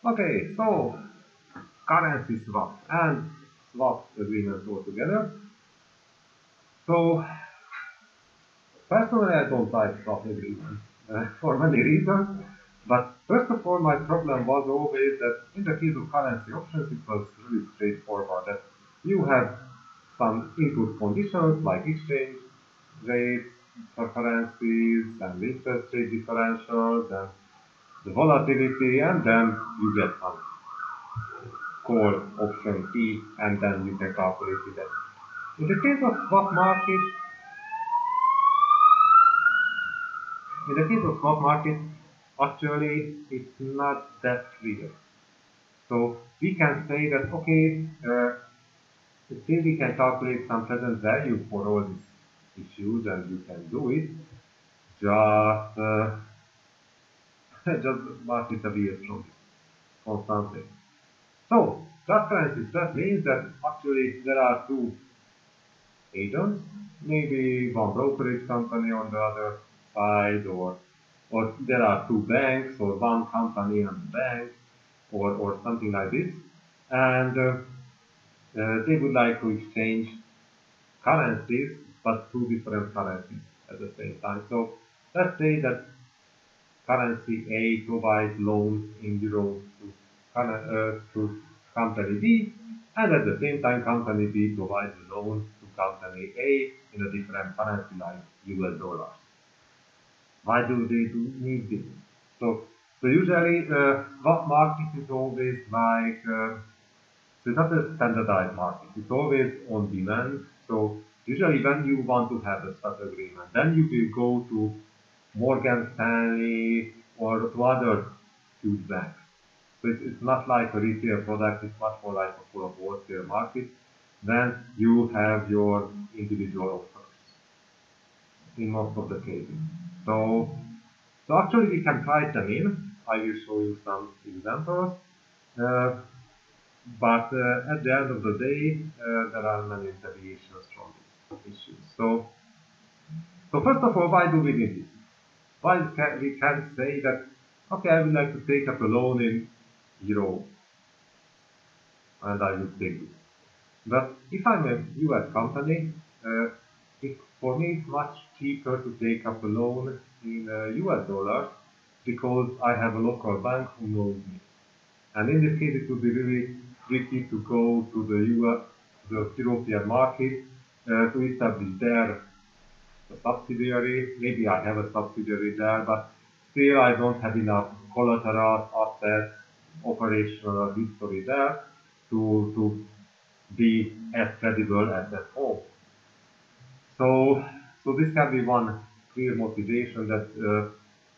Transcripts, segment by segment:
Okay, so currency swap and swap agreements altogether. So personally, I don't like swap agreements for many reasons. But first of all, my problem was always that in the case of currency options, it was really straightforward. That you have some input conditions like exchange rates, preferences, and interest rate differentials, and the volatility, and then you get some call option E, and then you can calculate it. In the case of swap market, actually it's not that clear. So we can say that okay, still we can calculate some present value for all these issues, and you can do it. Just just market appears from constantly. So transparency that means that actually there are two agents, maybe one brokerage company on the other side, or there are two banks, or one company and bank, or something like this, and they would like to exchange currencies, but two different currencies at the same time. So let's say that currency A provides loans in euros to company B, and at the same time company B provides loans to company A in a different currency like US dollars. Why do they need this? So, so usually what market is always like, so it's not a standardized market, it's always on demand. So usually when you want to have a such agreement, then you will go to Morgan Stanley or to other huge banks. So it's not like a retail product, it's much more like a full of wholesale market. Then you have your individual offers in most of the cases. So, so actually we can write them in. I will show you some examples. Uh, but at the end of the day, there are many deviations from this issue. So first of all, why do we need this? Why we can say that, okay, I would like to take up a loan in euro, and I will take it. But if I'm a US company, for me it's much cheaper to take up a loan in US dollars because I have a local bank who knows me. And in this case, it would be really tricky to go to the US, the European market, to establish there a subsidiary. Maybe I have a subsidiary there, but still I don't have enough collateral, assets, operational history there to be as credible as at home. So, so this can be one clear motivation that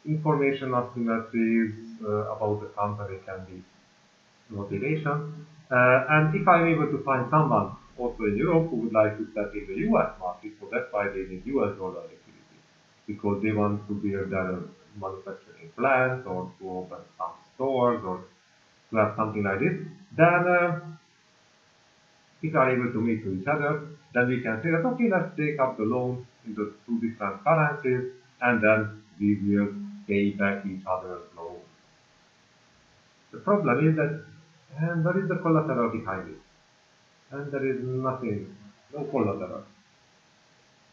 information asymmetries about the company can be motivation. And if I'm able to find someone also in Europe who would like to step in the US market, so that's why they need US dollar liquidity, because they want to build their manufacturing plants or to open some stores or to have something like this, then if we are able to meet to each other, then we can say that, okay, let's take up the loan in the two different currencies, and then we will pay back each other's loan. The problem is that, and what is the collateral behind it? And there is nothing, no collateral.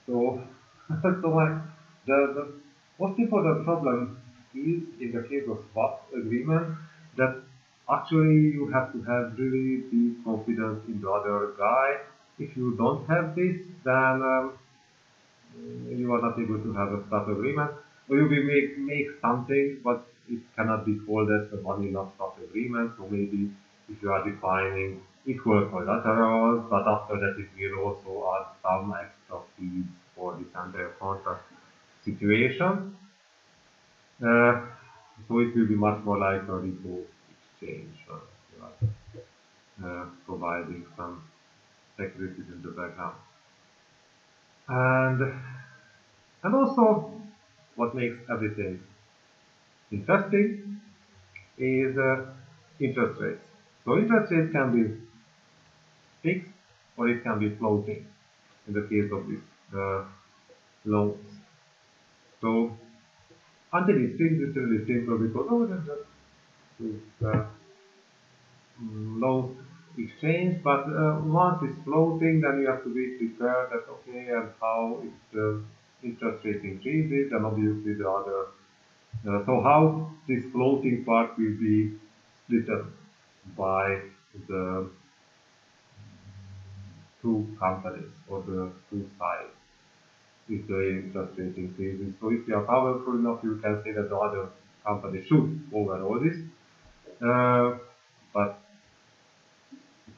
So, the most important problem is in the case of swap agreement that actually you have to have really deep confidence in the other guy. If you don't have this, then you are not able to have a swap agreement. Or you will make something, but it cannot be called as a vanilla swap agreement. So maybe if you are defining equal collaterals, but after that it will also add some extra fees for this entire contract situation. Uh, so it will be much more like a repo exchange, you are providing some securities in the background. And and also what makes everything interesting is interest rates. So interest rates can be fixed or it can be floating in the case of these loans. So until it seems it's really simple because oh, that's just low exchange, but once it's floating, then you have to be prepared that okay, and how if the interest rate increases, and obviously the other. So how this floating part will be split up by the two companies or the two sides if the interest rate increases. So if you are powerful enough, you can say that the other company should cover all this. But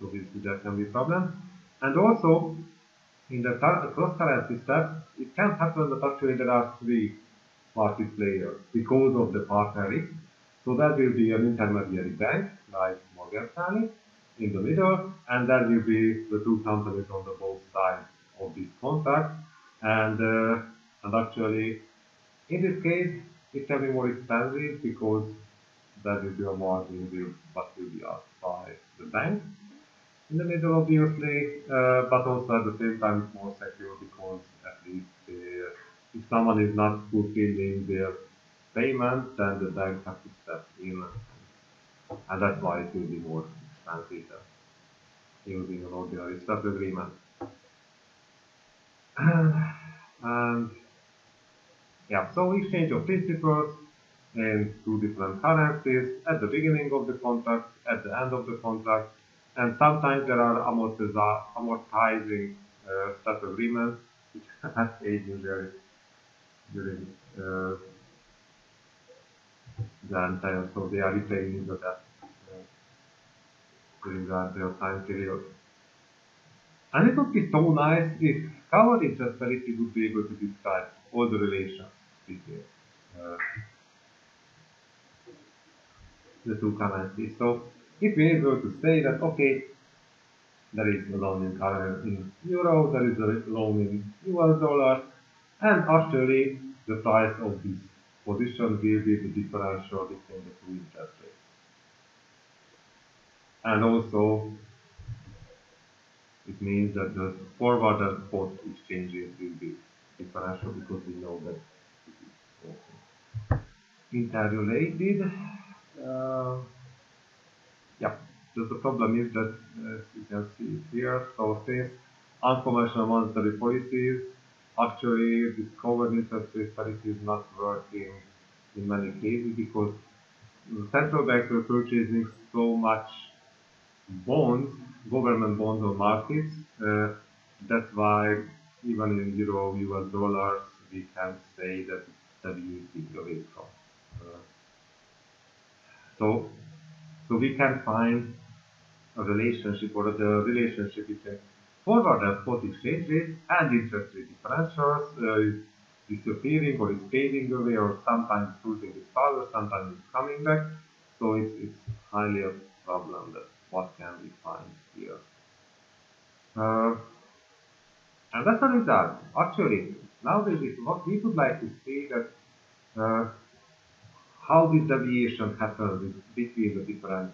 obviously there can be problems. And also in the cross-currency steps, it can happen that actually there are three market players because of the partner risk. So there will be an intermediary bank like Morgan Stanley in the middle, and there will be the two companies on the both sides of this contract. And actually, in this case, it can be more expensive because there will be a margin will what will be asked by the bank in the middle, obviously, but also at the same time it's more secure because at least if someone is not fulfilling their payment, then the bank has to step in, and that's why it will be more expensive than using an ordinary swap agreement. And yeah, so exchange of principals in two different currencies at the beginning of the contract, at the end of the contract, and sometimes there are amortizing swap agreements which are paid usually during the entire, so they are repaying the debt during the entire time period. And it would be so nice if covered interest parity would be able to describe all the relations between uh, the two currencies. So if we're able to say that, okay, there is a loan in euro, there is a loan in US dollar, and actually the price of this position will be the differential between the two interest rates. And also it means that the forward and spot exchanges will be differential because we know that this is also interrelated. Uh, yeah, the problem is that, as you can see here, so since unconventional monetary policies, actually this covered interest rate parity is not working in many cases because central banks are purchasing so much bonds, government bonds on markets. That's why even in euro, US dollars, we can say that the is away from. Uh, so, so we can find a relationship or the relationship between forward and spot exchange rate and interest rate differentials is disappearing or is fading away or sometimes losing its power, sometimes it's coming back. So it's highly a problem that what can we find here. Uh, and that's a result. Actually, nowadays what we would like to see that uh, how this deviation happens between the different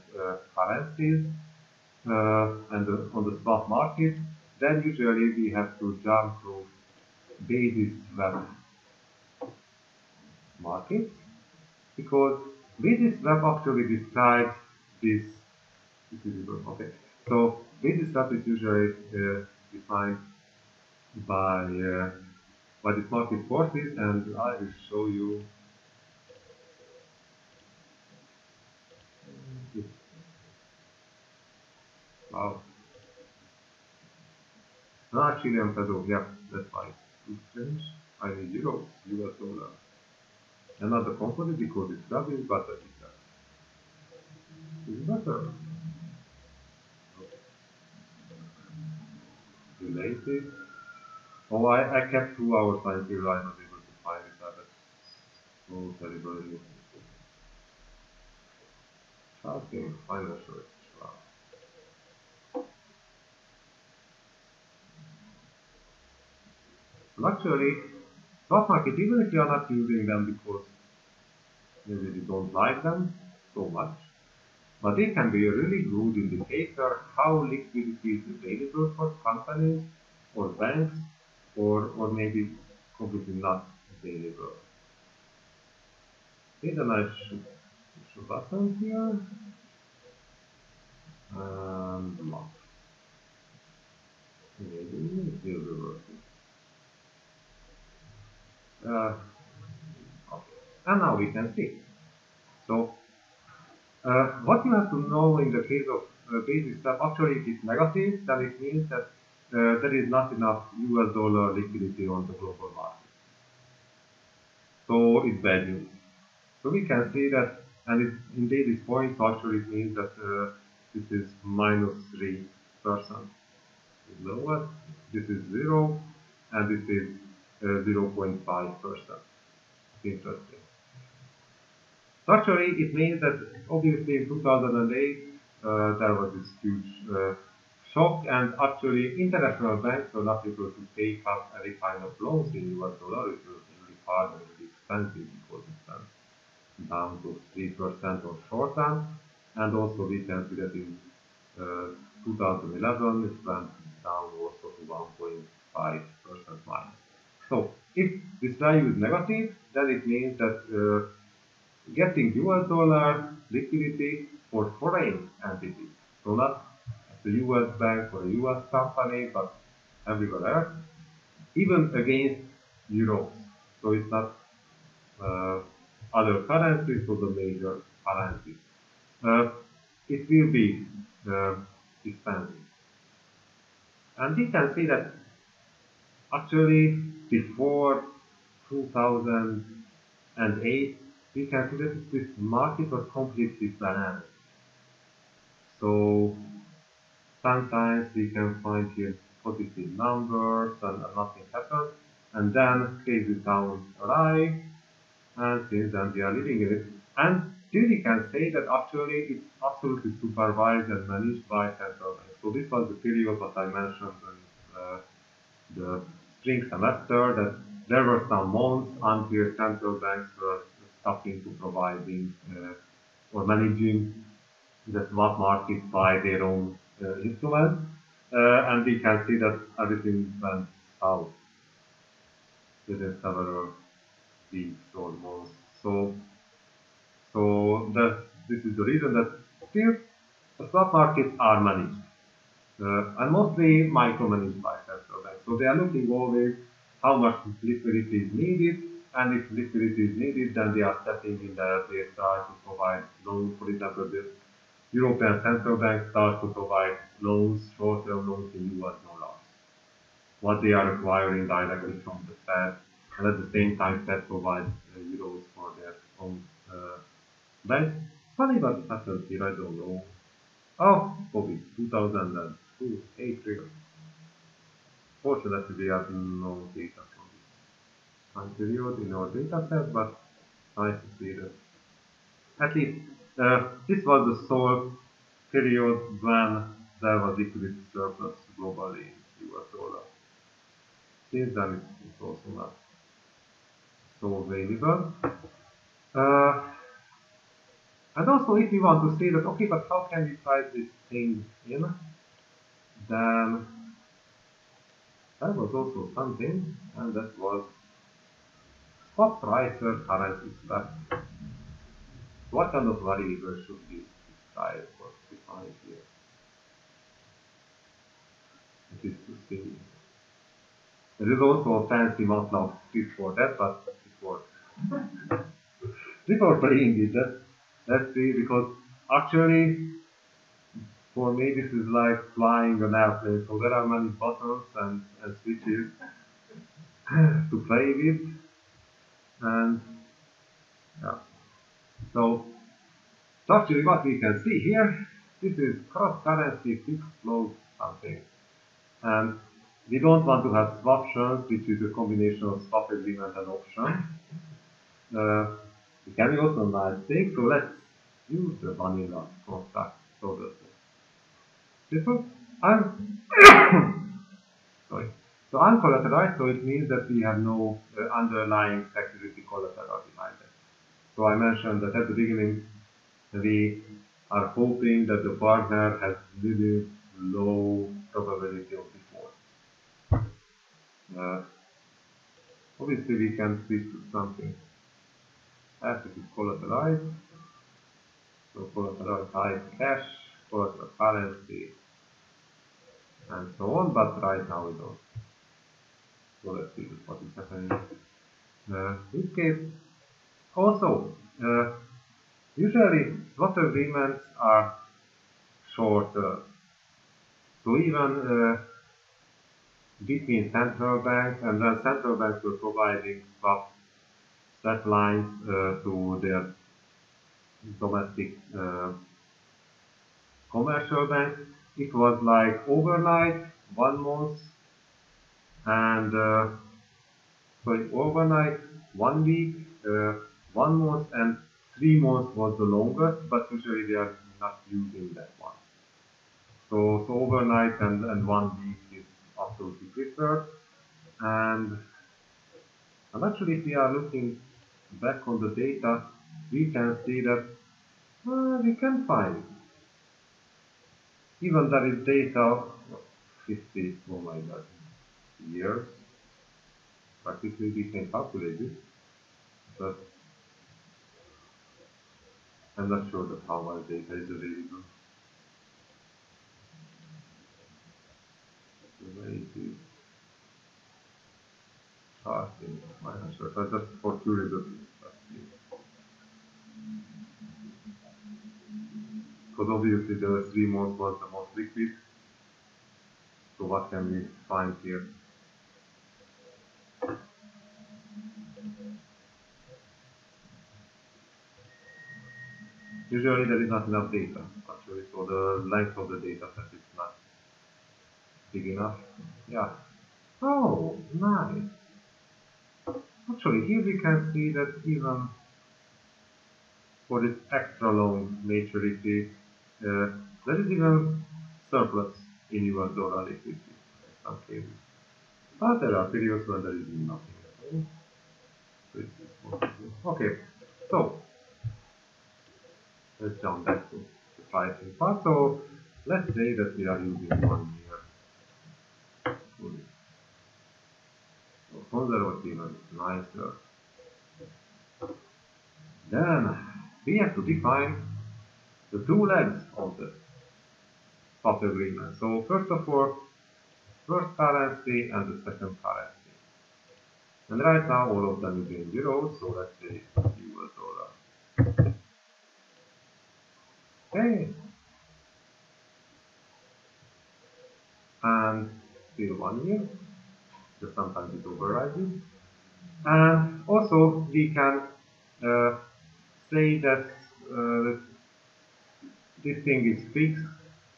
currencies on the spot market, then usually we have to jump to basis swap market because basis swap actually describes this. Okay, so basis swap is usually defined by by these market forces, and I will show you this. Wow, Chilean peso. Yeah, that's why it's too strange. I need euros, US dollar. Another component because it's W, but it's better. Related. Oh, I kept 2 hours until I was able to find it. That's so terrible. Okay, financial. Wow. And actually, stock market, even if you are not using them because maybe you don't like them so much, but they can be a really good indicator how liquidity is available for companies or banks or maybe completely not available. Okay, then I should button here. and month. Maybe it will be working. Uh, okay. And now we can see. So what you have to know in the case of basis swap, actually if it's negative, then it means that there is not enough US dollar liquidity on the global market. So it's bad news. So we can see that, and in basis points, actually it means that this is minus 3% is lowest, this is 0, and this is 0.5%. Interesting. So actually, it means that obviously in 2008 there was this huge shock, and actually international banks were not able to take up any kind of loans in US dollar. It was really hard and really expensive because it went down to 3% on short term, and also we can see that in 2011 it went down also to 1.5% minus. So if this value is negative, then it means that getting US dollar liquidity for foreign entities. So not the US bank or a US company, but everywhere else, even against euros. So it's not other currencies, so the major currencies. Uh, it will be expensive. And we can see that actually before 2008, we can see that this market was completely bananas. So sometimes we can find here positive numbers and nothing happens, and then crazy towns arrive, and since then we are living in it. And here we can say that actually it's absolutely supervised and managed by central banks. So this was the period that I mentioned in the spring semester, that there were some months until central banks were stopping to providing or managing the swap market by their own instruments. And we can see that everything went south within several weeks or months. So this is the reason that still the stock markets are managed and mostly micromanaged by central banks. So they are looking always how much liquidity is needed, and if liquidity is needed, then they are stepping in there. They start to provide loans. For example, the European Central Bank starts to provide loans, short-term loans in US dollars, what they are acquiring directly from the Fed, and at the same time Fed provides euros for their own bank. Funny what happened here, I don't know. Oh, COVID, 2002, 8 really. Fortunately, we have no data from this time period in our data set, but nice to see that. At least, this was the sole period when there was liquidity surplus globally in US dollar. Since then, it's also not so available. Uh, and also, if you want to see that, okay, but how can we price this thing in? Then there was also something, and that was spot price per currency swap. What kind of variable should be tried or defined here? It is to see. There is also a fancy MATLAB script for that, but before playing it, let's see, because actually for me this is like flying an airplane, so there are many buttons and switches to play with, and yeah. So actually what we can see here, this is cross-currency fixed float something. And we don't want to have swaptions, which is a combination of swap agreement and option. It can be also a nice thing, so let's use the vanilla construct. So this one, I'm sorry. So uncollateralized, so it means that we have no underlying security collateral behind it. So I mentioned that at the beginning we are hoping that the partner has really low probability of default. Uh, Obviously, we can switch to something as it is collateralized. So collateral type cash. further currency, and so on, but right now we don't. So let's see what is happening. In this case, also, usually swap agreements are shorter. So even between central banks, and then central banks were providing swap lines to their domestic commercial banks. It was like overnight, 1 month, and sorry, overnight, 1 week, 1 month, and 3 months was the longest, but usually they are not using that one. So overnight and 1 week is absolutely preferred. And actually, if we are looking back on the data, we can see that we can find, even there is data of 50, oh my god, years. Practically we can calculate it, but I'm not sure that how much data is available. Where is it? Charting, I'm not sure, but just for curiosity. Because obviously the 3 months was the most liquid, so what can we find here? Usually there is not enough data, actually, so the length of the data set is not big enough. Yeah. Oh, nice. Actually, here we can see that even for this extra long maturity, there is even surplus in US dollar liquidity in some cases. But there are periods when there is nothing at all. So it's possible. Okay, so let's jump back to the pricing part. So let's say that we are using 1 year. So conservative and nicer. Then we have to define the two legs of the swap agreement. So first of all, first currency and the second currency. And right now all of them is in euros, so let's say US dollar. Okay. And still 1 year, just sometimes it overrides it. And also we can say that this thing is fixed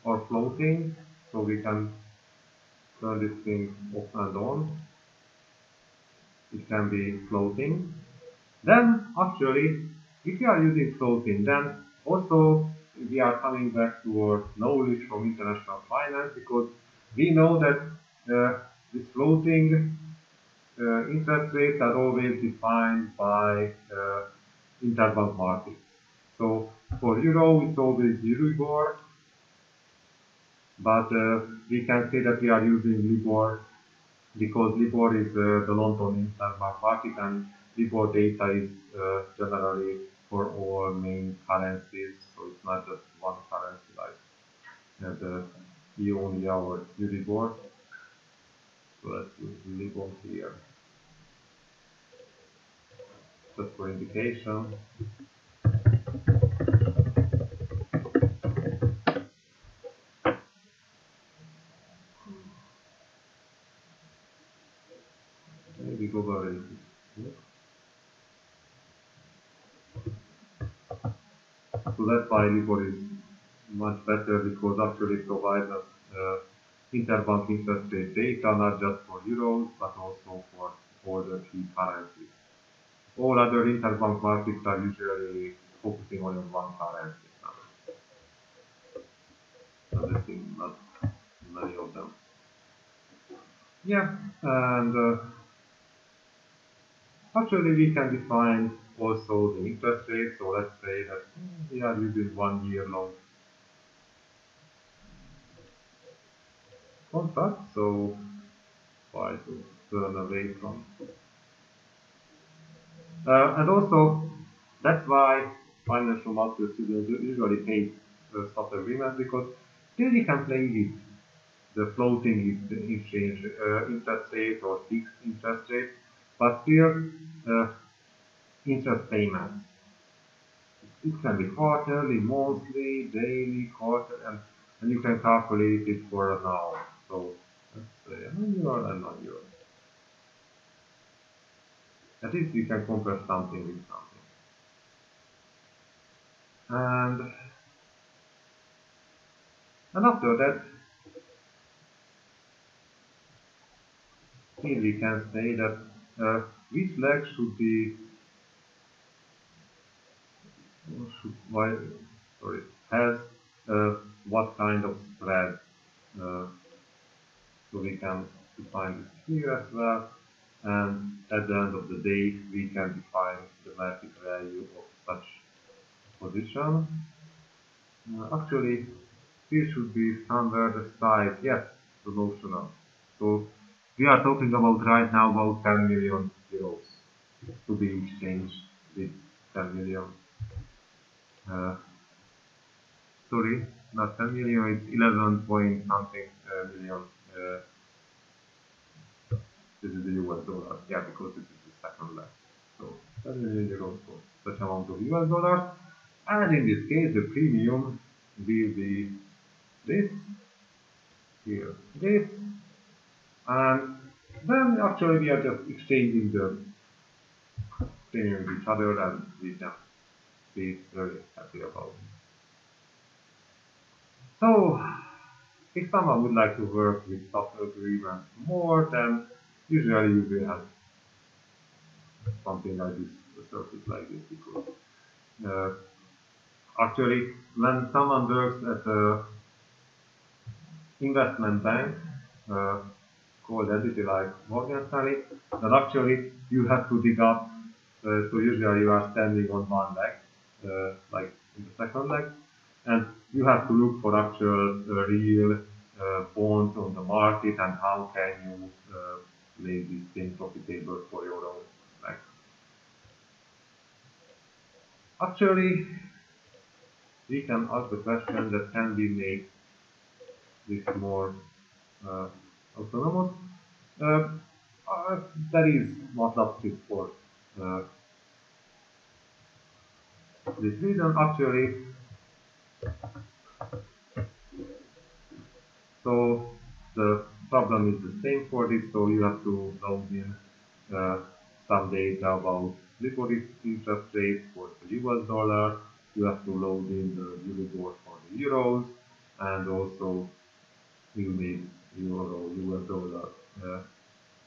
or floating, so we can turn this thing off and on. It can be floating. Then actually, if we are using floating, then also we are coming back to our knowledge from international finance, because we know that this floating interest rates are always defined by interbank markets. So for euro, it's always Euribor, but we can say that we are using Libor because Libor is the London interbank market, and Libor data is generally for all main currencies, so it's not just one currency like the Ionia or Euribor. So let's use Libor here, just for indication. Maybe go over it. So that's why Libor is much better, because actually provides us interbank interest rate data, not just for euros, but also for all the key currencies. All other interbank markets are usually focusing on one currency. Other things, not many of them. Yeah, and actually we can define also the interest rate. So let's say that we are using 1 year long contract. So try to turn away from. And also that's why financial market students usually hate swap agreements because still you can play with the floating exchange interest rate or fixed interest rate, but still interest payments. It can be quarterly, monthly, daily, quarter, and you can calculate it for an hour. So let's say €1 and €1. At least you can compare something with something. And after that, here we can say that which leg should be why sorry has what kind of spread. Uh, so we can define this here as well. And at the end of the day, we can define the market value of such position. Actually, here should be somewhere the size, yes, the notional. So we are talking about right now about 10 million euros to be exchanged with 10 million. Uh, sorry, not 10 million, it's 11 point something million. This is the US dollar, yeah, because this is the second leg. So 10 million euros for such amount of US dollars. And in this case, the premium will be this, here, this, and then actually we are just exchanging the premium with each other and we can be very happy about it. So, if someone would like to work with software agreements more, then usually you will have something like this, a circuit like this, because uh, actually when someone works at a investment bank, uh, called entity like Morgan Stanley, then actually you have to dig up. So usually you are standing on one leg, like in the second leg, and you have to look for actual real bonds on the market and how can you make this thing profitable for your own leg. Actually, we can ask the question that can we make this more uh, autonomous? Uh, that is not up to for uh, this reason. Actually, so the problem is the same for this. So you have to load in uh, some data about liquid interest rates for the US dollar. You have to load in the Euribor for the euros, and also you need euro US dollar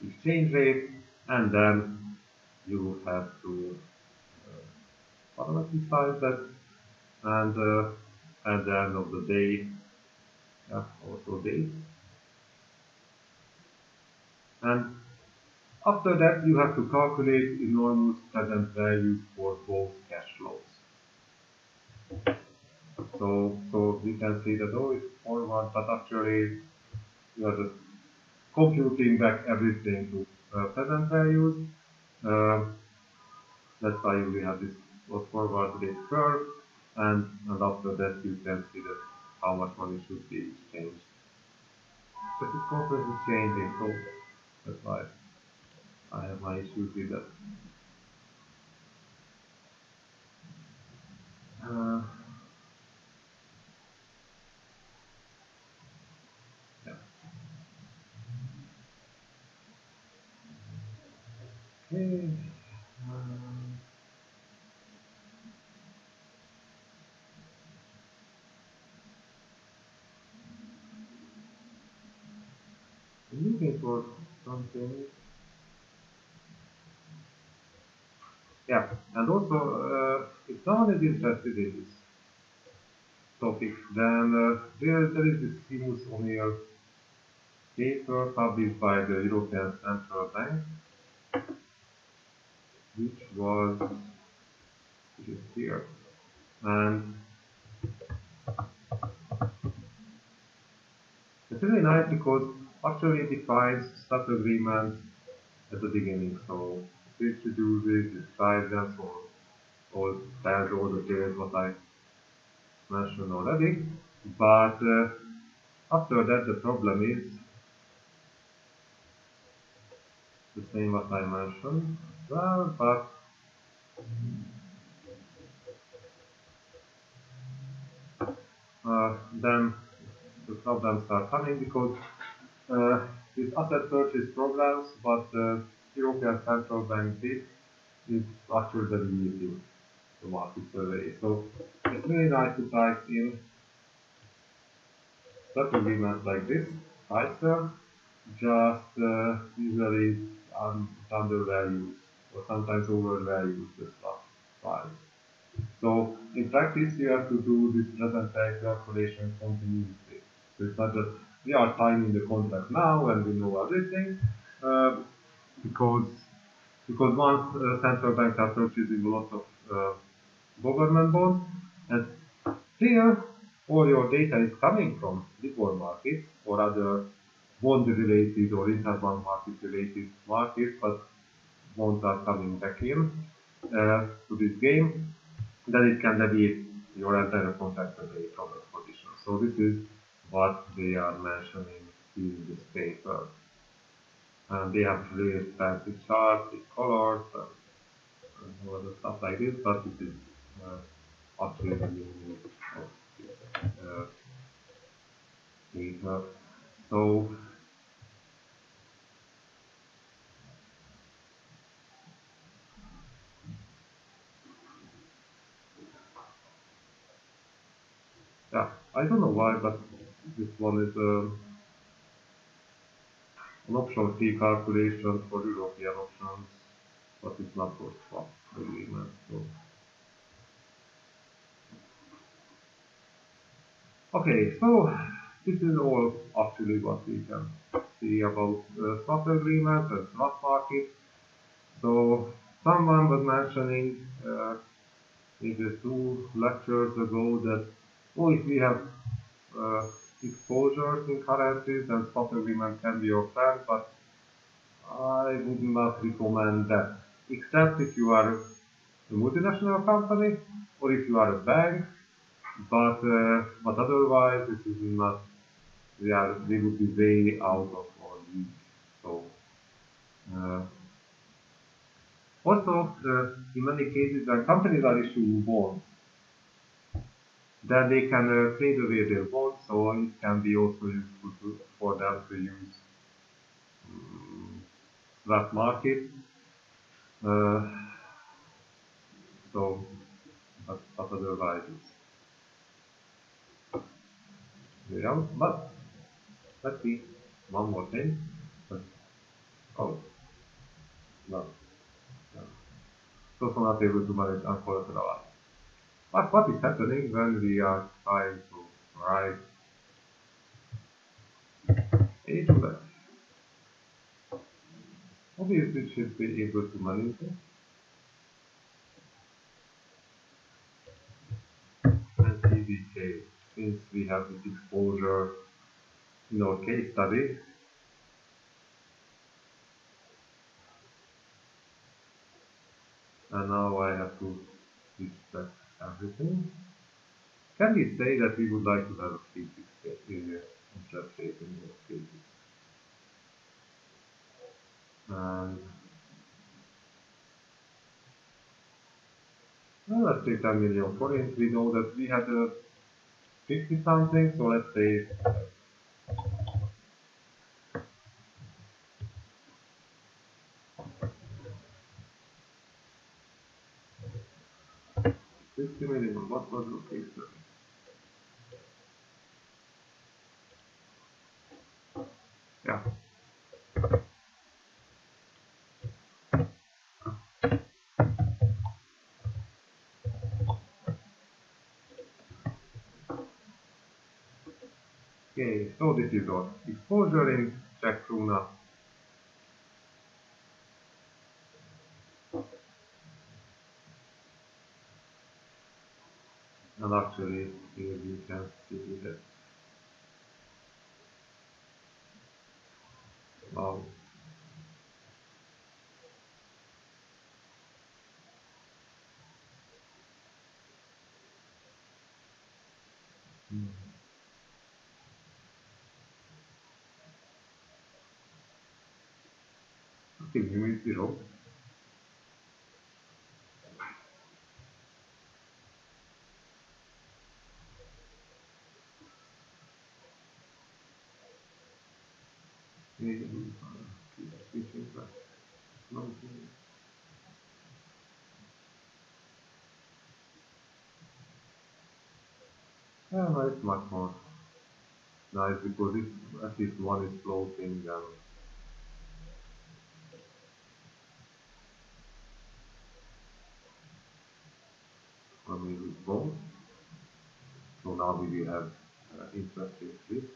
exchange rate, and then you have to parameterize that, and at the end of the day, also dates. And after that, you have to calculate enormous present values for both cash flows. So we can see that, oh, it's forward, but actually you are just computing back everything to present values. Uh, that's why we have this forward this curve, and after that you can see that how much money should be exchanged. But this conference is changing, so that's why I have my issues with that. Uh, yeah. Okay. Um, I'm looking for something. Yeah, and also if someone is interested in this topic, then there is this Seamus O'Neill paper published by the European Central Bank, which was here. And it's really nice because actually it defines such agreements at the beginning. So it introduces, describes them, so all tells all the details what I mentioned already. But after that, the problem is the same what I mentioned as well, but then the problems are coming because these asset purchase programs, what the European Central Bank did, is actually deleting the market survey. So it's really nice to type in such agreements like this, ICER, just usually undervalues or sometimes overvalues the swap price. So in practice, you have to do this present time calculation continuously. So it's not just we are signing the contract now and we know everything, uh, because once central banks are purchasing a lot of government bonds, and still all your data is coming from liquid markets or other bond-related or interbank market-related markets, but bonds are coming back in to this game, then it can deviate your entire contract away from the position. So this is what they are mentioning in this paper. And they have really fancy charts with colors and all the stuff like this, but this is actually the meaning of this paper. So yeah, I don't know why, but this one is an option fee calculation for European options, but it's not for swap agreement. So okay, so this is all actually what we can see about swap agreements and swap market. So someone was mentioning maybe two lectures ago that oh, if we have uh, exposures in currencies, then swap agreement can be your friend, but I would not recommend that, except if you are a multinational company or if you are a bank, but otherwise this is not, they would be way out of our league. So uh, also in many cases when companies are issuing bonds, then they can trade away their bonds, so it can be also useful for them to use swap market. Uh, so but otherwise it's yeah, but let's see one more thing. But, oh no, no. So not able to manage uncollateralized. But what is happening when we are trying to write a to obviously it should be able to manage it. And CDK, since we have this exposure in our case study, and now I have to respect everything. Can we say that we would like to have a fixed interest rate in those cases? And well, let's say 10 million forints. We know that we had a 50 something, so let's say 50 million. What was the case? Yeah. Okay, so this is our exposure in Czech krona, and actually here you can see that now mu is 0. Maybe keep switching back. No, yeah, no, it's much more nice because if at least one is floating, or maybe both. So now we will have interest rate risk.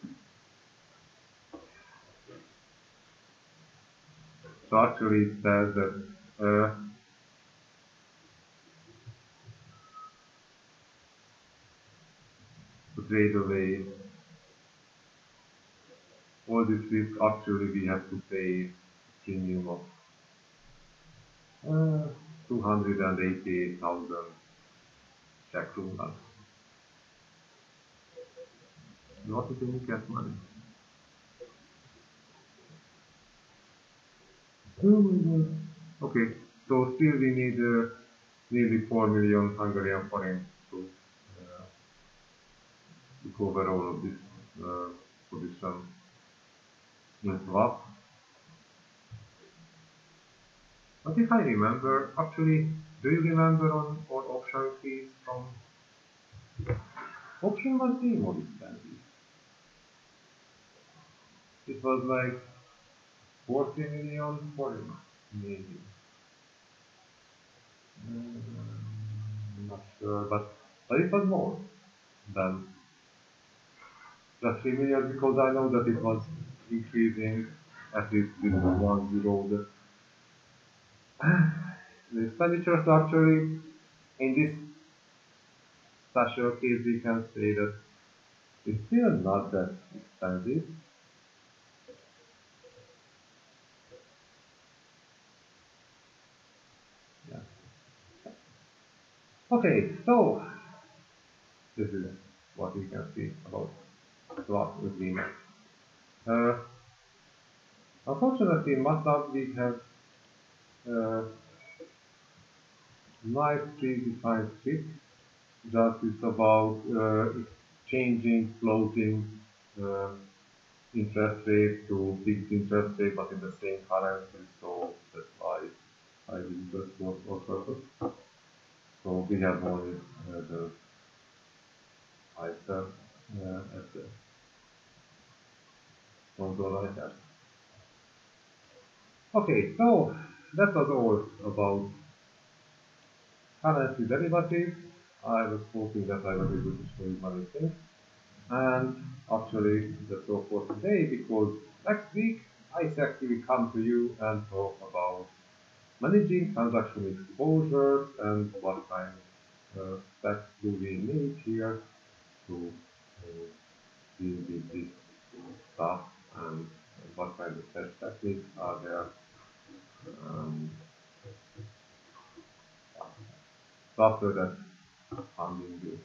So actually it says that to trade away all this risk, actually we have to pay premium of 288,000 Czech kronor. Not even get money. Oh my god. Okay, so still we need nearly 4 million Hungarian forints to cover all of this position in swap. But if I remember, actually, do you remember on option fees from option was the more expensive? It was like 40 million forints, maybe. I'm not sure, but it was more than just 3 million because I know that it was increasing at least with 1 0. The expenditures actually in this special case we can say that it's still not that expensive. Yeah. Okay, so this is what we can see about swap agreement. Uh, Unfortunately, in MATLAB we have uh, nice predefined script. Just it's about changing floating uh, interest rate to fixed interest rate, but in the same currency. So that's why I use that for purpose. So we have only the ISA as the control like that. Okay, so that was all about currency derivatives. I was hoping that I was able to show you many things. And actually, that's all for today because next week I actually come to you and talk about managing transaction exposures and what kind of steps do we need here to deal with this stuff and what kind of test techniques are there. Um, so after that, I'm doing you.